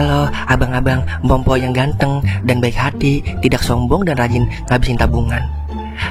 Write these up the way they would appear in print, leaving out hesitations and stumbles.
Halo abang-abang Mpompo yang ganteng dan baik hati, tidak sombong dan rajin ngabisin tabungan.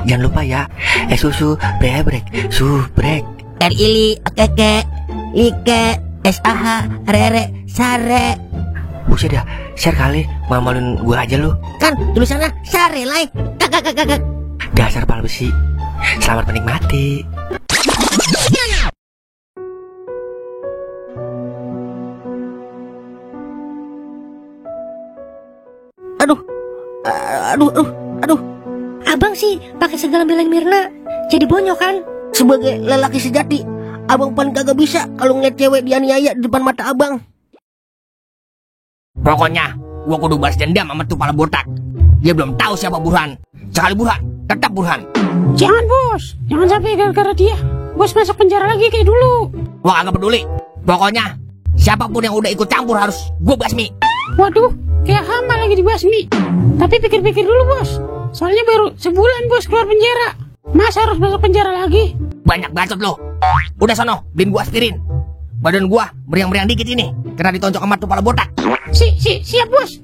Jangan lupa ya, susu brebrek, subrek. Ili keke like SAH rere sare. Buset dah, share kali, mamalin gua aja lu. Kan tulisannya sare like. Kakak. Dasar pal besi. Selamat menikmati. Aduh. Abang sih pakai segala belain Mirna, jadi bonyok kan? Sebagai lelaki sejati, abang paling kagak bisa kalau ngeliat cewek dianiaya di depan mata abang. Pokoknya gua kudu balas dendam sama tuh pala botak. Dia belum tahu siapa Burhan. Sekali Burhan, tetap Burhan. Jangan bos, jangan sampai gara-gara dia bos masuk penjara lagi kayak dulu. Gua kagak peduli. Pokoknya siapapun yang udah ikut campur harus gua basmi. Waduh, kayak hama lagi dibasmi. Tapi pikir-pikir dulu bos, soalnya baru sebulan bos keluar penjara. Masa harus masuk penjara lagi? Banyak bacot lo. Udah sono, beliin gua aspirin. Badan gua meriang-meriang dikit ini karena ditonjok sama tuh pala botak. Siap bos.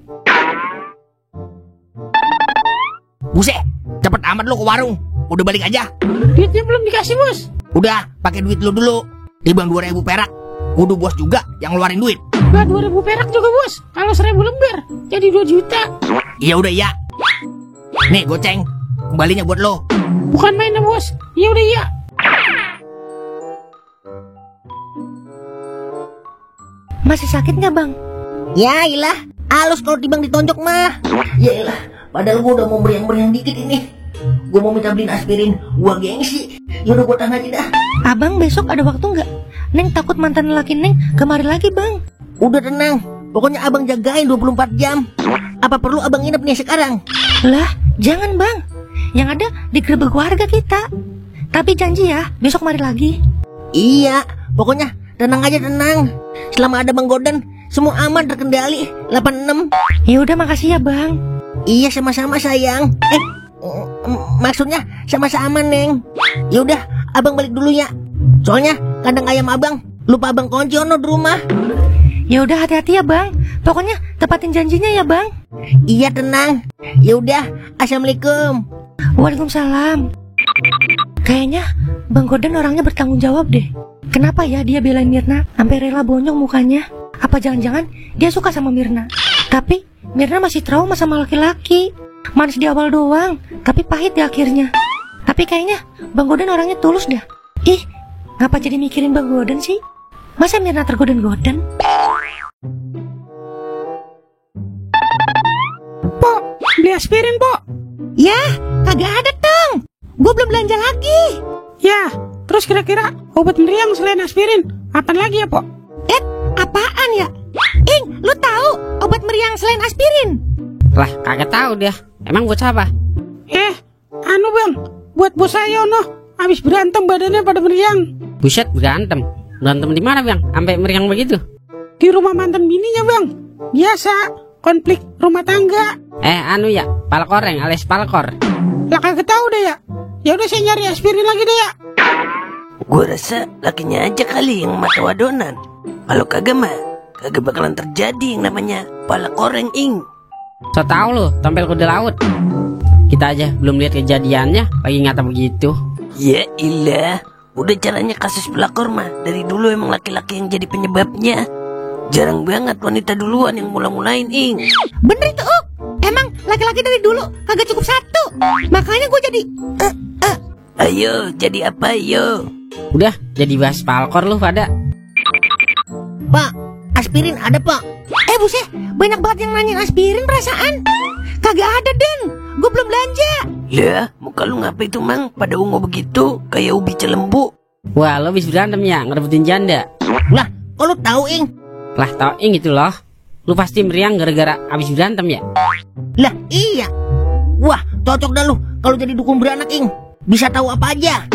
Buset, cepet amat lo ke warung. Udah balik aja. Duitnya belum dikasih bos. Udah, pakai duit lo dulu. Dibang 2.000 perak. Kudu bos juga yang ngeluarin duit. Nah 2.000 perak juga bos. Kalau 1.000 lembar jadi 2 juta. Iya udah ya. Nih goceng, kembalinya buat lo. Bukan mainnya bos. Iya udah ya. Masih sakit nggak bang? Ya ilah, halus kalau tibang ditonjok mah. Ya ilah, padahal gua udah mau meriang-meriang dikit ini. Gua mau minta beliin aspirin, gua gengsi. Yaudah gua tahan aja dah. Abang besok ada waktu nggak? Neng takut mantan laki Neng kemari lagi bang. Udah tenang, pokoknya abang jagain 24 jam. Apa perlu abang nginep nih sekarang? Lah, jangan bang. Yang ada digerebek warga kita. Tapi janji ya, besok mari lagi. Iya, pokoknya tenang aja tenang. Selama ada Bang Godan, semua aman terkendali. 86. Ya udah makasih ya bang. Iya sama-sama sayang. Maksudnya sama-sama Neng. Ya udah, abang balik dulu ya. Soalnya kandang ayam abang lupa abang kunci ono di rumah. Ya udah hati-hati ya bang. Pokoknya tepatin janjinya ya bang. Iya tenang. Ya udah, assalamualaikum. Waalaikumsalam. Kayaknya Bang Godan orangnya bertanggung jawab deh. Kenapa ya dia belain Mirna sampai rela bonyok mukanya? Apa jangan-jangan dia suka sama Mirna? Tapi Mirna masih trauma sama laki-laki. Manis di awal doang, tapi pahit di akhirnya. Tapi kayaknya Bang Godan orangnya tulus dah. Ih, ngapa jadi mikirin Bang Godan sih? Masa Mirna tergodan-godan? Pok, beli aspirin pok. Ya, kagak ada dong. Gue belum belanja lagi. Ya, terus kira-kira obat meriang selain aspirin apaan lagi ya pok? Apaan ya? Lu tahu obat meriang selain aspirin? Lah, kagak tahu dia. Emang buat siapa? Anu bang, buat bos saya no. Habis berantem badannya pada meriang. Buset, berantem. Berantem di mana bang? Sampai meriang begitu? Di rumah mantan bininya bang. Biasa, konflik rumah tangga. Anu ya, palkoreng alias palkor. Lah kagak tahu deh ya. Ya udah saya nyari aspirin lagi deh ya. Gua rasa lakinya aja kali yang mata wadonan. Kalau kagak mah kagak bakalan terjadi yang namanya pala koreng ing. So tau lu, tampil kuda laut. Kita aja belum lihat kejadiannya, lagi ngata begitu. Ya ilah, udah caranya kasus pelakor mah dari dulu emang laki-laki yang jadi penyebabnya. Jarang banget wanita duluan yang mula-mulain ing. Bener itu emang laki-laki dari dulu kagak cukup satu. Makanya gue jadi Ayo, jadi apa yo? Udah, jadi bahas palkor lu pada. Pak, aspirin ada pak. Buset, banyak banget yang nanyain aspirin perasaan. Kagak ada Den, gue belum belanja. Lah, muka lu ngapa itu mang pada ungu begitu kayak ubi celembu. Wah, lo habis berantem ya, ngerebutin janda. Lah, kok lu tahu ing? Lah tau ing itu loh. Lu pasti meriang gara-gara habis berantem ya? Lah iya. Wah, cocok dah lu kalau jadi dukun beranak ing. Bisa tahu apa aja.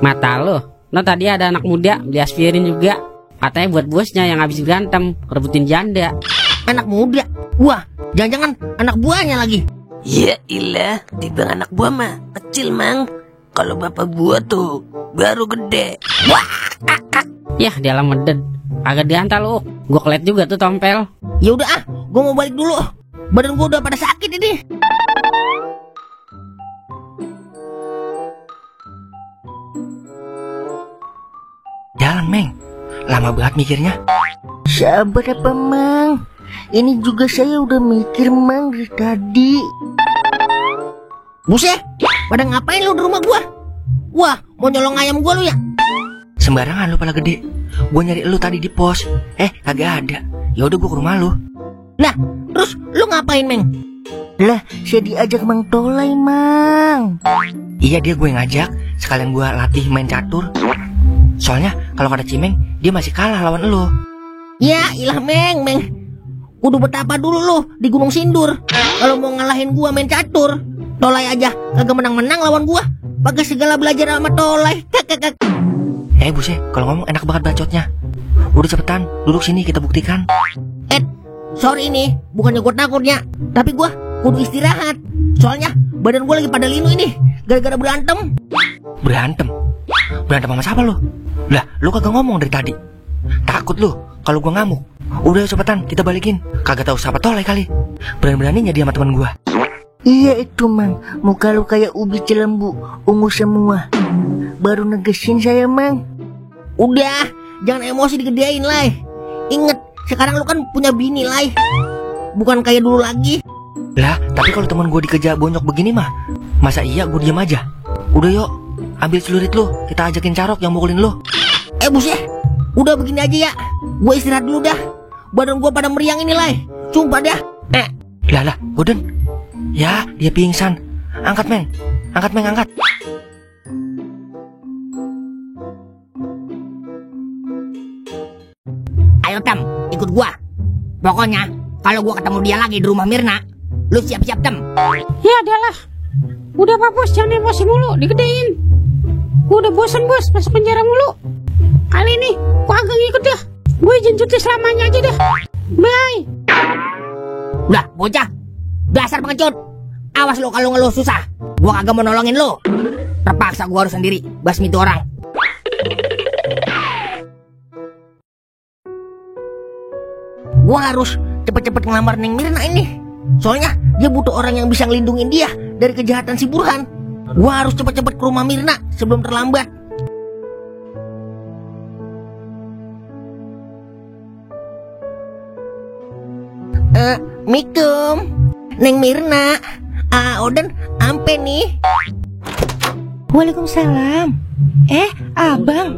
Mata lo. No tadi ada anak muda beli aspirin juga. Katanya buat bosnya yang habis berantem, rebutin janda. Anak muda? Wah, jangan-jangan anak buahnya lagi. Ya ilah, tibang anak buah mah kecil mang. Kalau bapak buah tuh baru gede. Yah, dia alam meden. agak diantar lu. Gua kelet juga tuh tompel. Ya udah ah, gua mau balik dulu. Badan gua udah pada sakit ini. Jalan, Meng. Lama banget mikirnya. Sabar apa, Mang? Ini juga saya udah mikir, Mang, dari tadi. Buset, pada ngapain lu di rumah gua? Wah, mau nyolong ayam gua lu ya? Sembarangan lu pala gede. Gua nyari lu tadi di pos. Kagak ada. Ya udah gua ke rumah lu. Lah, terus lu ngapain, Meng? Lah, saya diajak Mang Tolai, Mang. Iya, dia gue ngajak. Sekalian gua latih main catur. Soalnya kalau kata Cimeng, dia masih kalah lawan lu. Ya, ilah, Meng. Kudu betapa dulu lu di Gunung Sindur. Kalau mau ngalahin gua main catur. Tolai aja kagak menang-menang lawan gua. Pakai segala belajar sama Tolai. Buset, kalau ngomong enak banget bacotnya. Udah cepetan, duduk sini kita buktikan. Sorry nih, bukannya gua takutnya, tapi gua kudu istirahat. Soalnya badan gua lagi pada linu ini gara-gara berantem. Berantem? Berantem sama siapa lu? Lah, lu kagak ngomong dari tadi. Takut lu kalau gua ngamuk. Udah cepetan kita balikin. Kagak tahu siapa Tolai kali. Berani-beraninya dia sama teman gua. Iya itu, Mang. Muka lu kayak ubi cilembu, ungu semua. Baru negesin saya, Mang. Udah, jangan emosi digedein, Lai. Ingat, sekarang lu kan punya bini, Lai. Bukan kayak dulu lagi. Lah, tapi kalau teman gua dikejar bonyok begini mah, masa iya gua diam aja? Udah yuk, ambil celurit lu, kita ajakin Carok yang mukulin lu. Buset, udah begini aja ya. Gua istirahat dulu dah. Badan gua pada meriang ini, Lai. Sumpah dah. Lah, Boden. Ya, dia pingsan. Angkat, Meng. Angkat. Ayo Tem, ikut gua. Pokoknya kalau gua ketemu dia lagi di rumah Mirna, lu siap-siap Tem. Ya adalah. Udah Pak Bos, jangan emosi mulu, digedein. Gua udah bosan Bos, masuk penjara mulu. Kali ini gua agak ngikut dah. Gue izin cuti selamanya aja dah. Bye. Udah, bocah. Dasar pengecut. Awas lo kalau ngeluh susah. Gua kagak mau nolongin lo. Terpaksa gua harus sendiri basmi itu orang. Gua harus cepet-cepet ngelamar Neng Mirna ini. Soalnya dia butuh orang yang bisa ngelindungin dia dari kejahatan si Burhan. Gua harus cepet-cepet ke rumah Mirna sebelum terlambat. Mikum, Neng Mirna. Oden, ampe nih. Waalaikumsalam. Abang,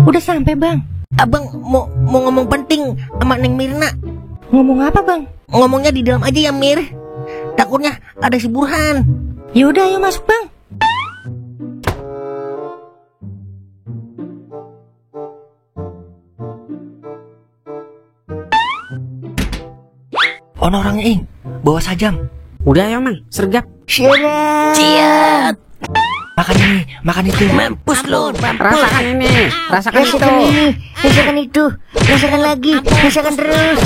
udah sampai Bang. Abang mau ngomong penting sama Neng Mirna. Ngomong apa Bang? Ngomongnya di dalam aja ya, Mir. Takutnya ada si Burhan. Yaudah, ayo masuk Bang. Orangnya Ing, bawa sajam. Udah ya Mang, sergap. Siap. Makan itu. Mampus lo. Rasakan ini, rasakan itu. Rasakan itu. Rasakan lagi. Rasakan terus.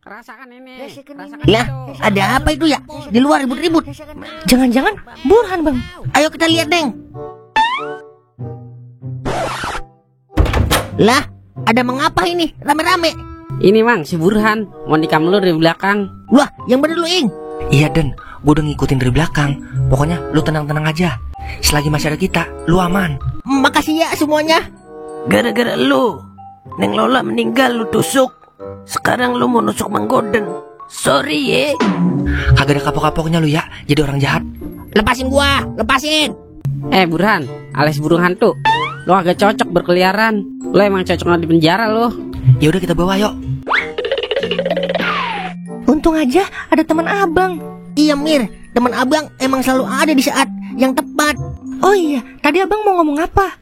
Rasakan ini. Lah, ada apa itu ya? Di luar ribut-ribut. Jangan-jangan Burhan Bang. Ayo kita lihat, Neng. Lah, ada mengapa ini? Rame-rame. Ini Mang, si Burhan mau nikam lu dari belakang. Wah, yang bener lu, Ing. Iya Den, gue udah ngikutin dari belakang. Pokoknya lu tenang-tenang aja. Selagi masih ada kita, lu aman. Makasih ya semuanya. Gara-gara lu Neng Lola meninggal lu tusuk. Sekarang lu mau nusuk Mang Goden. Sorry ya. Kagak ada kapok-kapoknya lu ya, jadi orang jahat. Lepasin gua, lepasin. Burhan, alias burung hantu. Lu agak cocok berkeliaran. Lu emang cocok di penjara lu. Ya udah kita bawa yuk. Untung aja ada teman abang. Iya, Mir. Teman abang emang selalu ada di saat yang tepat. Oh iya, tadi abang mau ngomong apa?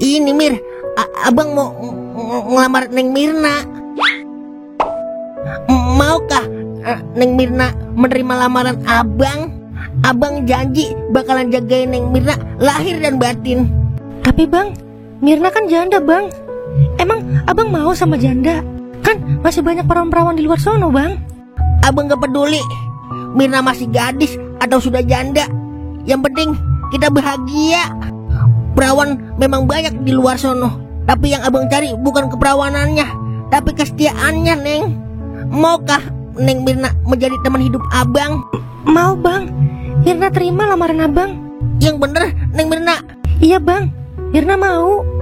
Ini, Mir. Abang mau ngelamar Neng Mirna. Maukah Neng Mirna menerima lamaran abang? Abang janji bakalan jagain Neng Mirna lahir dan batin. Tapi Bang, Mirna kan janda Bang. Emang abang mau sama janda? Kan masih banyak perawan-perawan di luar sono Bang. Abang gak peduli Mirna masih gadis atau sudah janda. Yang penting kita bahagia. Perawan memang banyak di luar sono, tapi yang abang cari bukan keperawanannya, tapi kesetiaannya, Neng. Maukah Neng Mirna menjadi teman hidup abang? Mau bang, Mirna terima lamaran abang. Yang bener, Neng Mirna. Iya bang, Mirna mau.